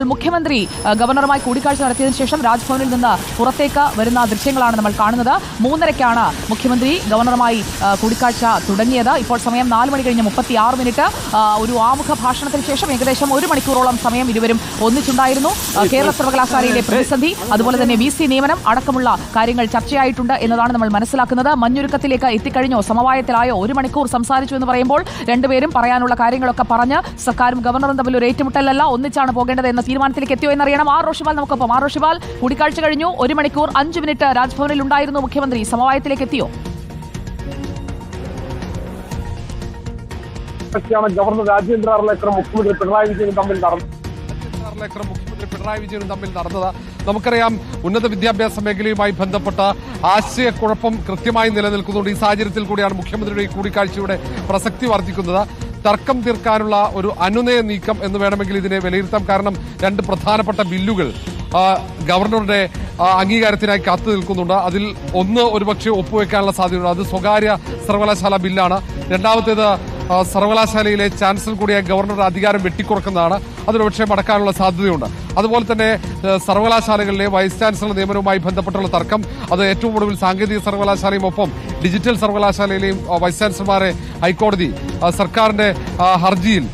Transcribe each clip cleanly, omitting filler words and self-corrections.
മുഖ്യമന്ത്രി ഗവർണറുമായി കൂടിക്കാഴ്ച നടത്തിയതിനു ശേഷം രാജ്ഭവനിൽ നിന്ന് പുറത്തേക്ക് വരുന്ന ദൃശ്യങ്ങളാണ് നമ്മൾ കാണുന്നത്. 3:30-ക്കാണ് മുഖ്യമന്ത്രി ഗവർണറുമായി കൂടിക്കാഴ്ച തുടങ്ങിയത്. ഇപ്പോൾ സമയം 4 മണി കഴിഞ്ഞ് 36 മിനിറ്റ്. ഒരു ആമുഖ ഭാഷണത്തിന് ശേഷം ഏകദേശം 1 മണിക്കൂറോളം സമയം ഇരുവരും ഒന്നിച്ചുണ്ടായിരുന്നു. കേരള സർവകലാശാലയിലെ പ്രതിസന്ധി, അതുപോലെ തന്നെ VC നിയമനം അടക്കമുള്ള കാര്യങ്ങൾ ചർച്ചയായിട്ടുണ്ട് എന്നതാണ് നമ്മൾ മനസ്സിലാക്കുന്നത്. മഞ്ഞുരുക്കത്തിലേക്ക് എത്തിക്കഴിഞ്ഞോ, സമവായത്തിലായോ? 1 മണിക്കൂർ സംസാരിച്ചു എന്ന് പറയുമ്പോൾ രണ്ടുപേരും പറയാനുള്ള കാര്യങ്ങളൊക്കെ പറഞ്ഞ് സർക്കാരും ഗവർണറും തമ്മിൽ ഒരു ഏറ്റുമുട്ടലല്ല, ഒന്നിച്ചാണ് പോകേണ്ടത് എന്ന തീരുമാനത്തിലേക്ക് എത്തിയോ എന്നറിയണം. റോഷിപാൽ നമുക്കൊപ്പം. റോഷിപാൽ, കൂടിക്കാഴ്ച കഴിഞ്ഞു, 1 മണിക്കൂർ 5 മിനിറ്റ് രാജ്ഭവനിൽ ഉണ്ടായിരുന്നു മുഖ്യമന്ത്രി. സമവായത്തിലേക്ക് എത്തിയോ? ഗവർണർ രാജേന്ദ്ര അർലേക്കറും മുഖ്യമന്ത്രി പിണറായി വിജയനും തമ്മിൽ നടന്നത്. നമുക്കറിയാം, ഉന്നത വിദ്യാഭ്യാസ മേഖലയുമായി ബന്ധപ്പെട്ട ആശയക്കുഴപ്പം കൃത്യമായി നിലനിൽക്കുന്നുണ്ട്. ഈ സാഹചര്യത്തിൽ കൂടിയാണ് മുഖ്യമന്ത്രിയുടെ ഈ കൂടിക്കാഴ്ചയുടെ പ്രസക്തി വർദ്ധിക്കുന്നത്. തർക്കം തീർക്കാനുള്ള ഒരു അനുനയ നീക്കം എന്ന് വേണമെങ്കിൽ ഇതിനെ വിലയിരുത്താം. കാരണം 2 പ്രധാനപ്പെട്ട ബില്ലുകൾ ഗവർണറുടെ അംഗീകാരത്തിനായി കാത്തു നിൽക്കുന്നുണ്ട്. അതിൽ ഒന്ന് ഒരുപക്ഷെ ഒപ്പുവെക്കാനുള്ള സാധ്യതയുണ്ട്. അത് സ്വകാര്യ സർവകലാശാല ബില്ലാണ്. രണ്ടാമത്തേത് സർവകലാശാലയിലെ ചാൻസലർ കൂടിയായ ഗവർണറുടെ അധികാരം വെട്ടിക്കുറക്കുന്നതാണ്. അതിലൊരുപക്ഷെ മടക്കാനുള്ള സാധ്യതയുണ്ട്. അതുപോലെ തന്നെ സർവകലാശാലകളിലെ വൈസ് ചാൻസലർ നിയമനവുമായി ബന്ധപ്പെട്ടുള്ള തർക്കം, അത് ഏറ്റവും ഒടുവിൽ സാങ്കേതിക സർവകലാശാലയും ഒപ്പം ഡിജിറ്റൽ സർവകലാശാലയിലെയും വൈസ് ചാൻസലർമാരെ ഹൈക്കോടതി സർക്കാരിന്റെ ഹർജിയിൽ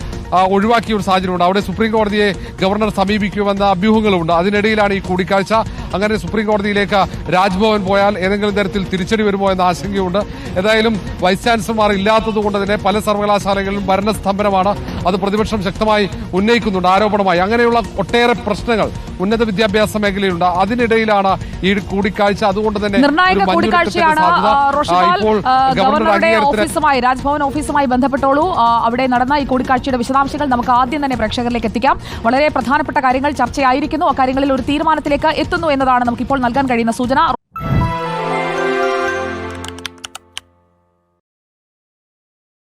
ഒഴിവാക്കിയ ഒരു സാഹചര്യമുണ്ട്. അവിടെ സുപ്രീം കോടതിയെ ഗവർണർ സമീപിക്കുമെന്ന അഭ്യൂഹങ്ങളുണ്ട്. അതിനിടയിലാണ് ഈ കൂടിക്കാഴ്ച. അങ്ങനെ സുപ്രീം കോടതിയിലേക്ക് രാജ്ഭവൻ പോയാൽ ഏതെങ്കിലും തരത്തിൽ തിരിച്ചടി വരുമോ എന്ന ആശങ്കയുണ്ട്. ഏതായാലും വൈസ് ചാൻസലർമാർ ഇല്ലാത്തതുകൊണ്ട് തന്നെ പല സർവകലാശാലകളിലും ഭരണസ്തംഭനമാണ്. അത് പ്രതിപക്ഷം ശക്തമായി ഉന്നയിക്കുന്നുണ്ട് ആരോപണമായി. അങ്ങനെയുള്ള ഒട്ടേറെ പ്രശ്നങ്ങൾ ഉന്നത വിദ്യാഭ്യാസ മേഖലയിലുണ്ട്. അതിനിടയിലാണ് ഈ കൂടിക്കാഴ്ച. അതുകൊണ്ട് തന്നെ നിർണായക കൂടിക്കാഴ്ചയാണ്. ഗവർണറുടെ ഓഫീസുമായി, രാജ്ഭവൻ ഓഫീസുമായി ബന്ധപ്പെട്ടോളൂ. അവിടെ നടന്ന ഈ കൂടിക്കാഴ്ചയുടെ വിശദാംശങ്ങൾ നമുക്ക് ആദ്യം തന്നെ പ്രേക്ഷകരിലേക്ക് എത്തിക്കാം. വളരെ പ്രധാനപ്പെട്ട കാര്യങ്ങൾ ചർച്ചയായിരിക്കുന്നു. അക്കാര്യങ്ങളിൽ ഒരു തീരുമാനത്തിലേക്ക് എത്തുന്നു എന്നതാണ് നമുക്കിപ്പോൾ നൽകാൻ കഴിയുന്ന സൂചന.